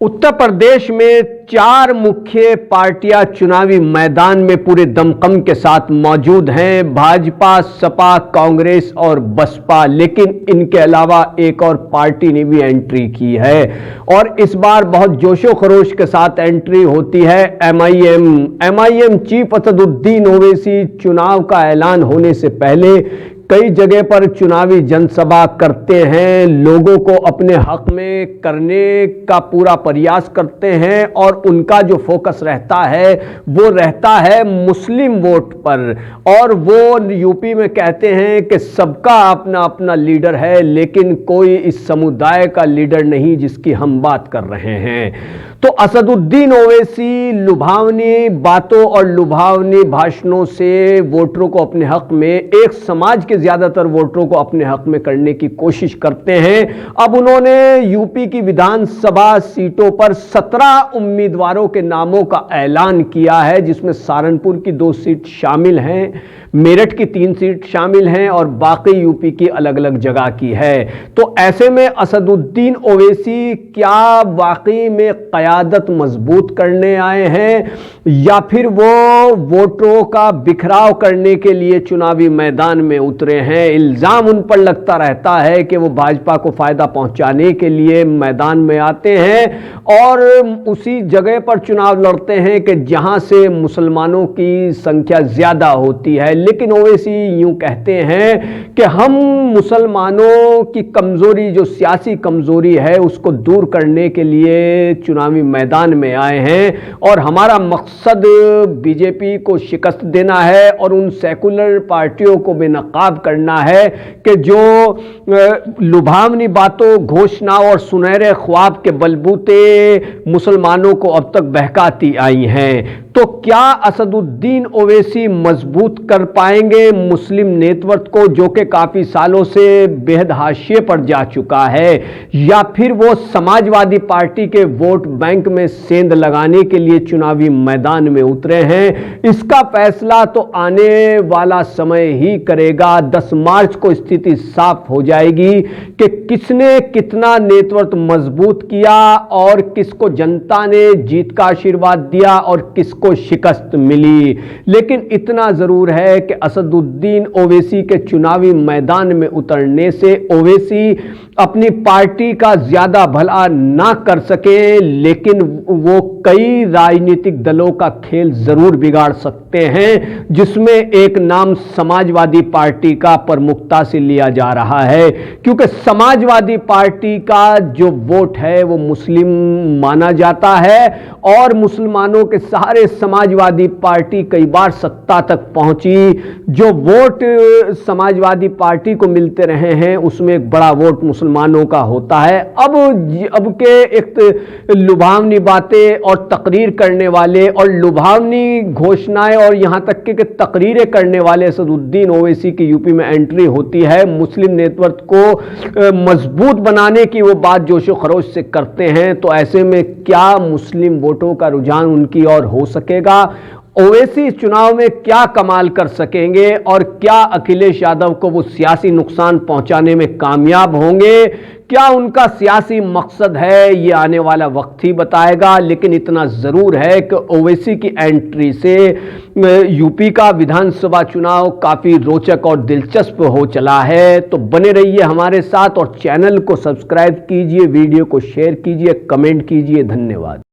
उत्तर प्रदेश में चार मुख्य पार्टियां चुनावी मैदान में पूरे दमखम के साथ मौजूद हैं। भाजपा, सपा, कांग्रेस और बसपा। लेकिन इनके अलावा एक और पार्टी ने भी एंट्री की है और इस बार बहुत जोशो खरोश के साथ एंट्री होती है एमआईएम चीफ असदुद्दीन ओवैसी चुनाव का ऐलान होने से पहले कई जगह पर चुनावी जनसभा करते हैं, लोगों को अपने हक में करने का पूरा प्रयास करते हैं और उनका जो फोकस रहता है वो रहता है मुस्लिम वोट पर। और वो यूपी में कहते हैं कि सबका अपना अपना लीडर है, लेकिन कोई इस समुदाय का लीडर नहीं जिसकी हम बात कर रहे हैं। तो असदुद्दीन ओवैसी लुभावनी बातों और लुभावनी भाषणों से वोटरों को अपने हक में, एक समाज के ज्यादातर वोटरों को अपने हक में करने की कोशिश करते हैं। अब उन्होंने यूपी की विधानसभा सीटों पर 17 उम्मीदवारों के नामों का ऐलान किया है, जिसमें सहारनपुर की 2 सीट शामिल हैं, मेरठ की 3 सीट शामिल हैं और बाकी यूपी की अलग अलग जगह की है। तो ऐसे में असदुद्दीन ओवैसी क्या वाकई में क़यादत मजबूत करने आए हैं या फिर वो वोटरों का बिखराव करने के लिए चुनावी मैदान में उतरे हैं? इल्जाम उन पर लगता रहता है कि वो भाजपा को फायदा पहुंचाने के लिए मैदान में आते हैं और उसी जगह पर चुनाव लड़ते हैं कि जहां से मुसलमानों की संख्या ज्यादा होती है। लेकिन ओवैसी यूं कहते हैं कि हम मुसलमानों की कमजोरी, जो सियासी कमजोरी है, उसको दूर करने के लिए चुनावी मैदान में आए हैं और हमारा मकसद बीजेपी को शिकस्त देना है और उन सेकुलर पार्टियों को बेनकाब करना है कि जो लुभावनी बातों, घोषणाओं और सुनहरे ख्वाब के बलबूते मुसलमानों को अब तक बहकाती आई हैं। तो क्या असदुद्दीन ओवैसी मजबूत कर पाएंगे मुस्लिम नेतृत्व को, जो कि काफी सालों से बेहद हाशिए पर जा चुका है, या फिर वो समाजवादी पार्टी के वोट बैंक में सेंध लगाने के लिए चुनावी मैदान में उतरे हैं? इसका फैसला तो आने वाला समय ही करेगा। 10 मार्च को स्थिति साफ हो जाएगी कि किसने कितना नेतृत्व मजबूत किया और किसको जनता ने जीत का आशीर्वाद दिया और किसको शिकस्त मिली। लेकिन इतना जरूर है कि असदुद्दीन ओवैसी के चुनावी मैदान में उतरने से ओवैसी अपनी पार्टी का ज्यादा भला ना कर सके, लेकिन वो कई राजनीतिक दलों का खेल जरूर बिगाड़ सकते हैं, जिसमें एक नाम समाजवादी पार्टी का प्रमुखता से लिया जा रहा है। क्योंकि समाजवादी पार्टी का जो वोट है वो मुस्लिम माना जाता है और मुसलमानों के सहारे समाजवादी पार्टी कई बार सत्ता तक पहुंची। जो वोट समाजवादी पार्टी को मिलते रहे हैं उसमें एक बड़ा वोट मुसलमानों का होता है। अब के एक लुभावनी बातें और तकरीर करने वाले और लुभावनी घोषणाएं और यहां तक कि तकरीरें करने वाले असदुद्दीन ओवैसी की यूपी में एंट्री होती है। मुस्लिम नेतृत्व को मजबूत बनाने की वो बात जोशो खरोश से करते हैं। तो ऐसे में क्या मुस्लिम वोटों का रुझान उनकी ओर हो सकेगा? ओवैसी चुनाव में क्या कमाल कर सकेंगे और क्या अखिलेश यादव को वो सियासी नुकसान पहुंचाने में कामयाब होंगे? क्या उनका सियासी मकसद है, ये आने वाला वक्त ही बताएगा। लेकिन इतना जरूर है कि ओवैसी की एंट्री से यूपी का विधानसभा चुनाव काफी रोचक और दिलचस्प हो चला है। तो बने रहिए हमारे साथ और चैनल को सब्सक्राइब कीजिए, वीडियो को शेयर कीजिए, कमेंट कीजिए। धन्यवाद।